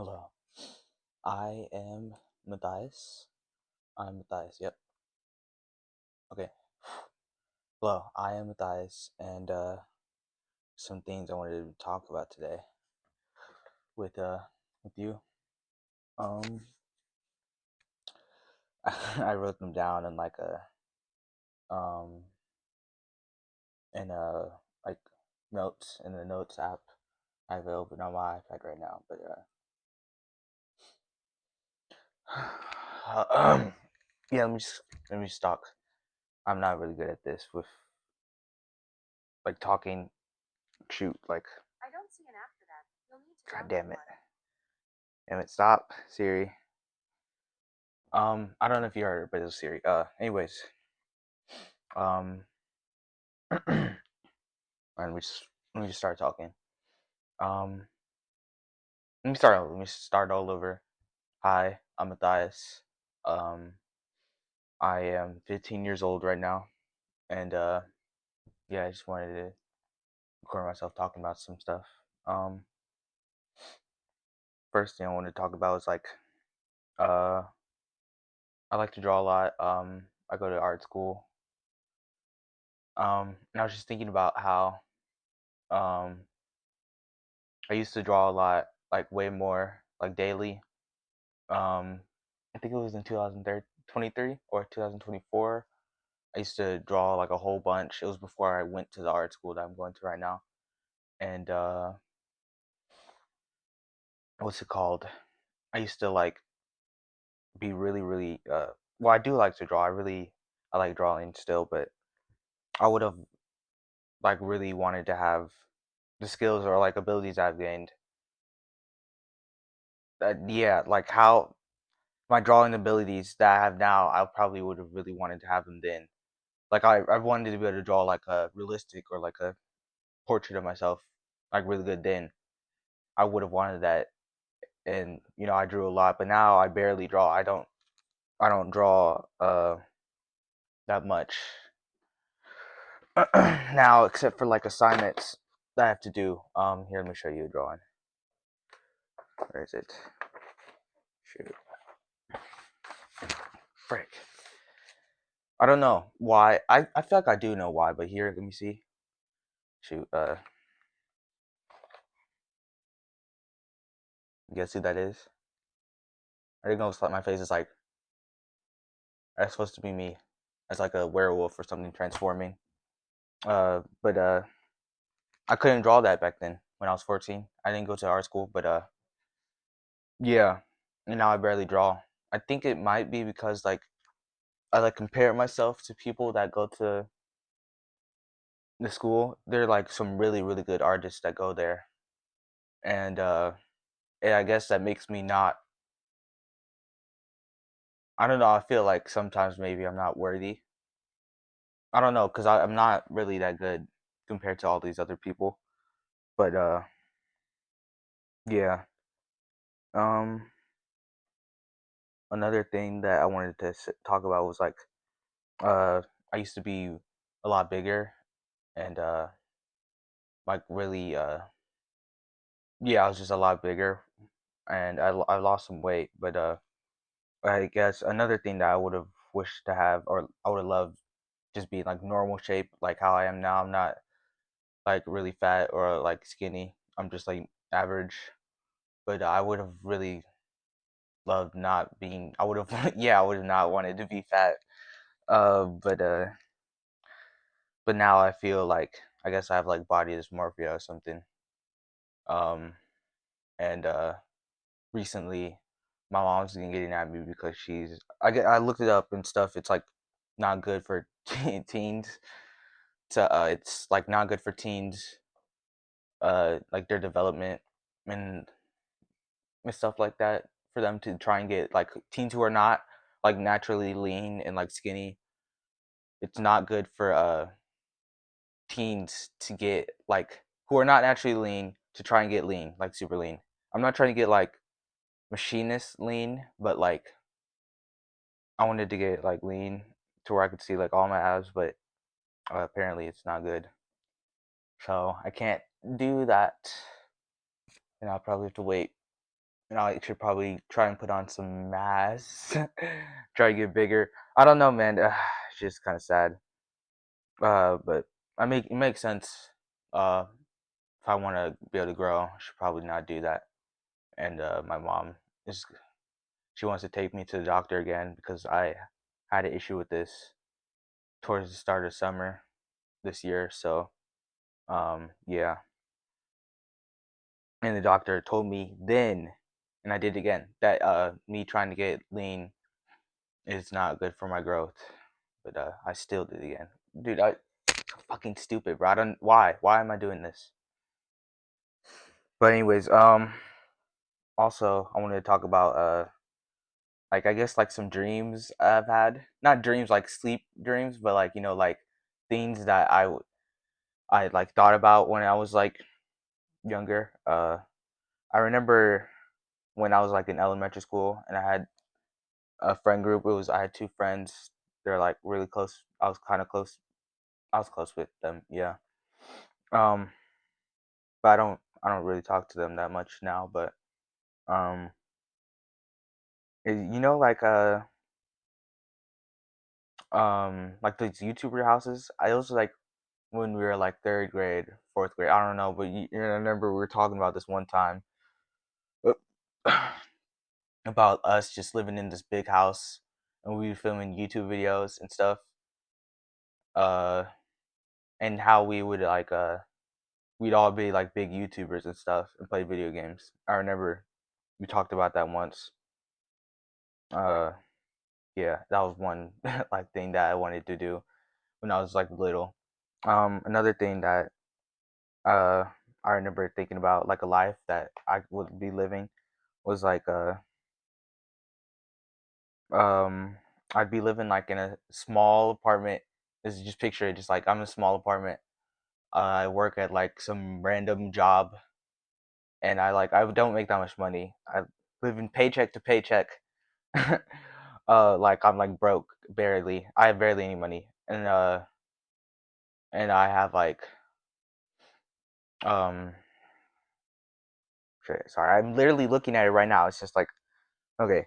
Hello. I am Matthias. I'm Matthias, yep. Okay. Hello, I am Matthias, and some things I wanted to talk about today with with you. Um I wrote them down in like a um in a like notes in the notes app I have it open on my iPad right now, but yeah, let me just talk. I'm not really good at this with like talking. Shoot, like God damn it. Damn it, stop, Siri. I don't know if you heard it, but it was Siri. Anyways, um, and we just start talking. Um, let me start all over. Hi, I'm Matthias. Um, I am 15 years old right now, and yeah, I just wanted to record myself talking about some stuff. Um, First thing I wanted to talk about is like, uh, I like to draw a lot. I go to art school. And I was just thinking about how, um, I used to draw a lot, like way more, like daily. Um, I think it was in 2023 or 2024. I used to draw like a whole bunch. It was before I went to the art school that I'm going to right now. And what's it called? I used to like be really, really. Well, I do like to draw. I like drawing still, but I would have like really wanted to have the skills or like abilities I've gained. Yeah, like how my drawing abilities that I have now, I probably would have really wanted to have them then. Like I wanted to be able to draw like a realistic or like a portrait of myself, like really good then. I would have wanted that, and I drew a lot, but now I barely draw. I don't draw that much now, except for like assignments that I have to do. Here, let me show you a drawing. Where is it? Shoot, frick. I don't know why. I feel like I do know why, but here, let me see. Shoot, guess who that is? I think it's like my face is like that's supposed to be me. As like a werewolf or something transforming. But I couldn't draw that back then when I was 14. I didn't go to art school, but yeah, and now I barely draw. I think it might be because like I like compare myself to people that go to the school. They're like some really really good artists that go there, and I guess that makes me not. I don't know. I feel like sometimes maybe I'm not worthy. I don't know because I'm not really that good compared to all these other people. But yeah. Um, Another thing that I wanted to talk about was like uh I used to be a lot bigger and like really yeah, I was just a lot bigger and I lost some weight, but I guess another thing that I would have wished to have or I would have loved just being like normal shape like how I am now. I'm not like really fat or like skinny. I'm just like average, but I would have really loved not being I would have yeah, I would have not wanted to be fat. But now I feel like I guess I have like body dysmorphia or something. Um, and recently my mom's been getting at me because I looked it up and stuff. It's like not good for teens to it's like not good for teens like their development and stuff like that for them to try and get like teens who are not like naturally lean and like skinny. It's not good for teens to get like who are not naturally lean to try and get lean, like super lean. I'm not trying to get like machinist lean, but like I wanted to get like lean to where I could see like all my abs, but apparently it's not good. So I can't do that, and I'll probably have to wait and I should probably try and put on some mass, try to get bigger. I don't know, man. It's just kind of sad. But it makes sense. Uh, if I want to be able to grow, I should probably not do that. And my mom is she wants to take me to the doctor again because I had an issue with this towards the start of summer this year. So yeah, and the doctor told me then, and I did it again, that me trying to get lean is not good for my growth. But I still did it again, dude. I fucking stupid, bro. I don't why am I doing this? But anyways, also I wanted to talk about like I guess like some dreams I've had. Not dreams like sleep dreams, but like like things that I like thought about when I was like younger. I remember when I was like in elementary school and I had a friend group. I had two friends. They're like really close. I was kind of close. I was close with them. Yeah. Um, but I don't really talk to them that much now. But um, like these YouTuber houses. I also like when we were like third grade, fourth grade. I don't know, but I remember we were talking about this one time about us just living in this big house and we were filming YouTube videos and stuff. Uh, and how we would like we'd all be like big YouTubers and stuff and play video games. I remember we talked about that once. Uh, yeah, that was one like thing that I wanted to do when I was like little. Another thing that uh I remember thinking about like a life that I would be living was like um I'd be living like in a small apartment. This is just picture it, just like I'm in a small apartment. I work at like some random job, and I don't make that much money. I live in paycheck to paycheck. Like I'm like broke barely. I have barely any money, and I have like um shit, sorry, I'm literally looking at it right now. It's just like okay,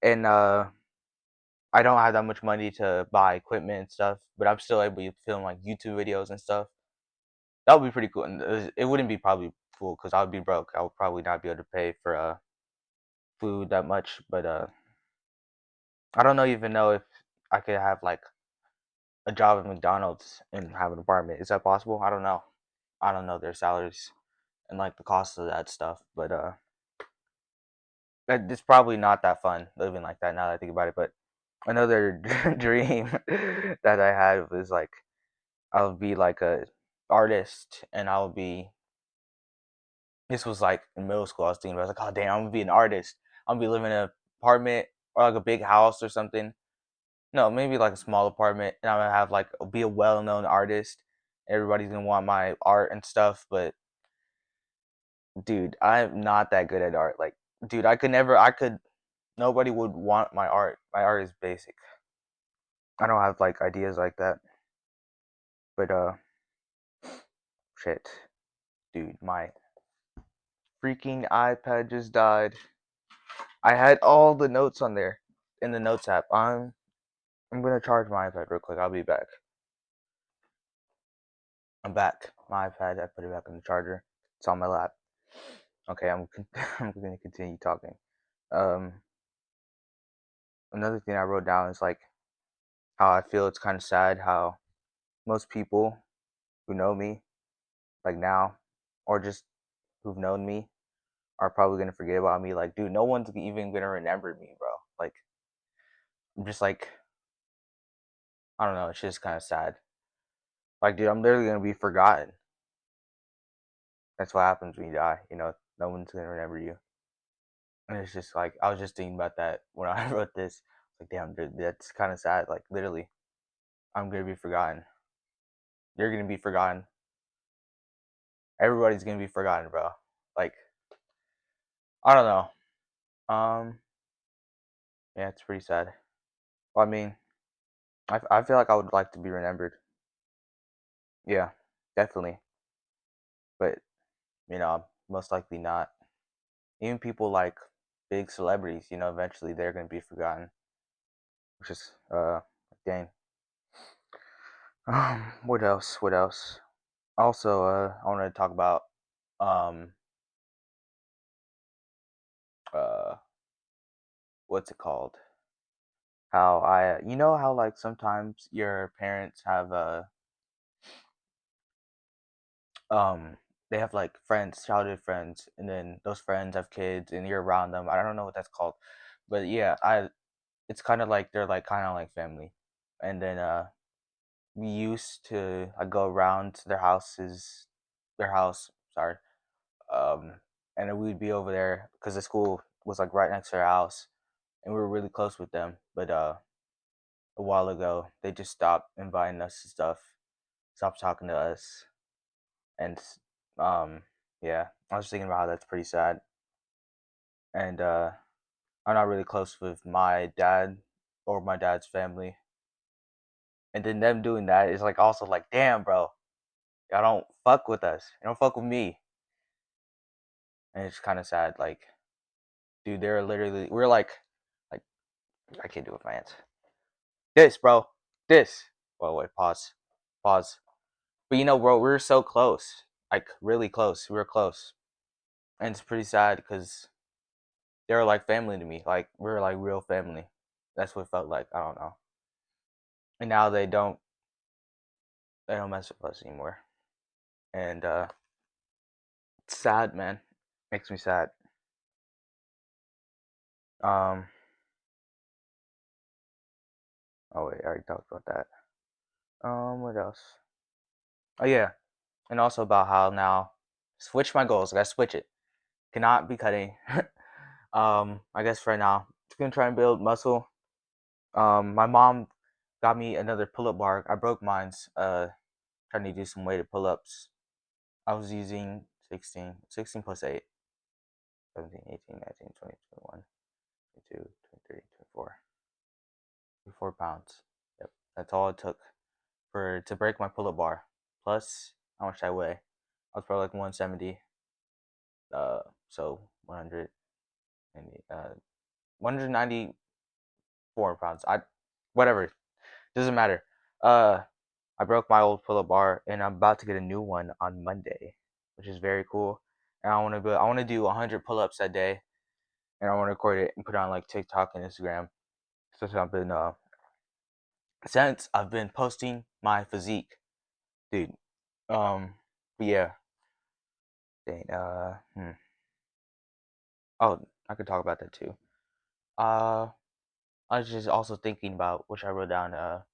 and I don't have that much money to buy equipment and stuff, but I'm still able to film like YouTube videos and stuff. That would be pretty cool, and it wouldn't be probably cool because I would be broke. I would probably not be able to pay for food that much, but I don't know even know if I could have like a job at McDonald's and have an apartment. Is that possible? I don't know. I don't know their salaries and like the cost of that stuff, but it's probably not that fun living like that now that I think about it. But another dream that I had was like I would be like a artist, and I would be. This was like in middle school. I was thinking about. I was like, oh damn, I'm gonna be an artist. I'm gonna be living in an apartment or like a big house or something. No, maybe like a small apartment, and I'm gonna have like be a well-known artist. Everybody's gonna want my art and stuff, but dude, I'm not that good at art. Like, dude, I could never. I could. Nobody would want my art. My art is basic. I don't have like ideas like that. But shit, dude, my freaking iPad just died. I had all the notes on there in the notes app. I'm gonna charge my iPad real quick. I'll be back. I'm back. My iPad. I put it back in the charger. It's on my lap. Okay, I'm gonna continue talking. Um, Another thing I wrote down is like how I feel it's kind of sad how most people who know me, like now, or just who've known me, are probably gonna forget about me. Like, dude, no one's even gonna remember me, bro. Like, I'm just like, I don't know. It's just kind of sad. Like, dude, I'm literally gonna be forgotten. That's what happens when you die. No one's gonna remember you. And it's just like I was just thinking about that when I wrote this. Like, damn, dude, that's kind of sad. Like, literally, I'm gonna be forgotten. You're gonna be forgotten. Everybody's gonna be forgotten, bro. Like, I don't know. Yeah, it's pretty sad. Well, I mean, I feel like I would like to be remembered. Yeah, definitely. But most likely not. Even people like big celebrities, eventually they're gonna be forgotten, which is dang. What else? What else? Also, I want to talk about um uh what's it called? How how like sometimes your parents have um they have like friends, childhood friends, and then those friends have kids, and you're around them. I don't know what that's called, but yeah, I it's kind of like they're like kind of like family, and then we used to go around to their house, sorry, um, and then we'd be over there because the school was like right next to our house, and we were really close with them. But a while ago, they just stopped inviting us to stuff, stopped talking to us, and um, yeah, I was thinking about how that's pretty sad, and I'm not really close with my dad or my dad's family, and then them doing that is like also like, damn, bro, y'all don't fuck with us, you don't fuck with me, and it's kind of sad, like. Dude, they're literally like I can't do it with my hands. This, bro, this. Well, wait, pause. But bro, we were so close, like really close. We were close, and it's pretty sad because they were like family to me. Like we were like real family. That's what it felt like. I don't know. And now they don't mess with us anymore, and it's sad, man. Makes me sad. Um. Oh wait, I already talked about that. What else? Oh yeah, and also about how now switch my goals. I gotta switch it. Cannot be cutting. I guess right now, just gonna try and build muscle. My mom got me another pull-up bar. I broke mine's. Trying to do some weighted pull-ups. I was using 16 plus 8, 17, 18, 19, 20, 21, 22, 23, 24, 24 pounds. Yep, that's all it took to break my pull-up bar. Plus, how much I weigh? I was probably like 170. So 100 and 194 pounds. Whatever, doesn't matter. Uh, I broke my old pull-up bar, and I'm about to get a new one on Monday, which is very cool. And I want to do 100 pull-ups that day, and I want to record it and put it on like TikTok and Instagram. Since I've been posting my physique, dude. But yeah, dang, oh, I could talk about that too. Uh, I was just also thinking about, which I wrote down, how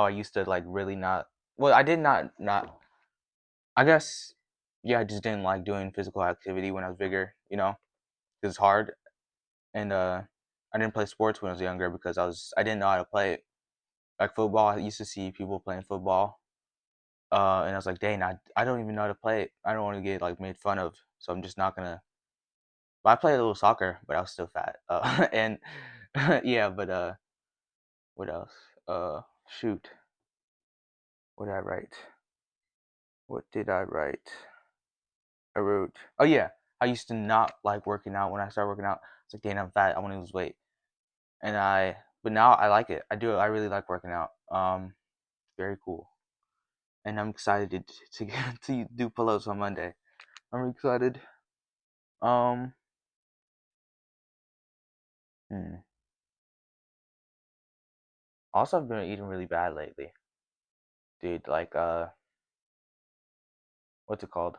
I used to like really not. Well, I did not. I guess, yeah, I just didn't like doing physical activity when I was bigger. 'Cause it's hard, and I didn't play sports when I was younger because I didn't know how to play it. Like football, I used to see people playing football, and I was like, dang, I don't even know how to play it. I don't want to get like made fun of, so I'm just not gonna. But I played a little soccer, but I was still fat. And yeah, but what else? Shoot, what did I write? What did I write? I wrote, oh yeah, I used to not like working out. When I started working out, it's like, dang, I'm fat. I want to lose weight, but now I like it. I do. I really like working out. Very cool, and I'm excited to to do pull-ups on Monday. I'm excited. Um, hmm. Also, I've been eating really bad lately, dude. Like, what's it called?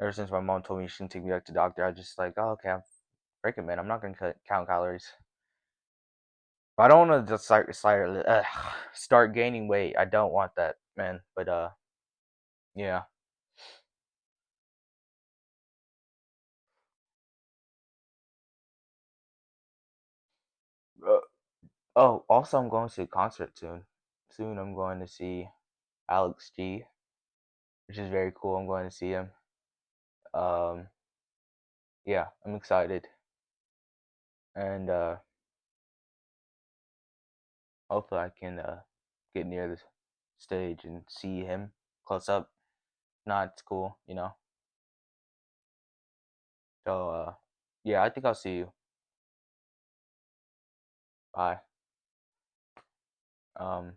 Ever since my mom told me she shouldn't take me back to the doctor, I just like, oh, okay, I'm freaking man. I'm not gonna count calories. But I don't want to just start gaining weight. I don't want that, man. But yeah. Uh, oh, also, I'm going to a concert soon. Soon, I'm going to see Alex G, which is very cool. I'm going to see him. Um, yeah, I'm excited, and hopefully, I can get near the stage and see him close up. Not it's cool. So yeah, I think I'll see you. Bye. Um,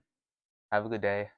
have a good day.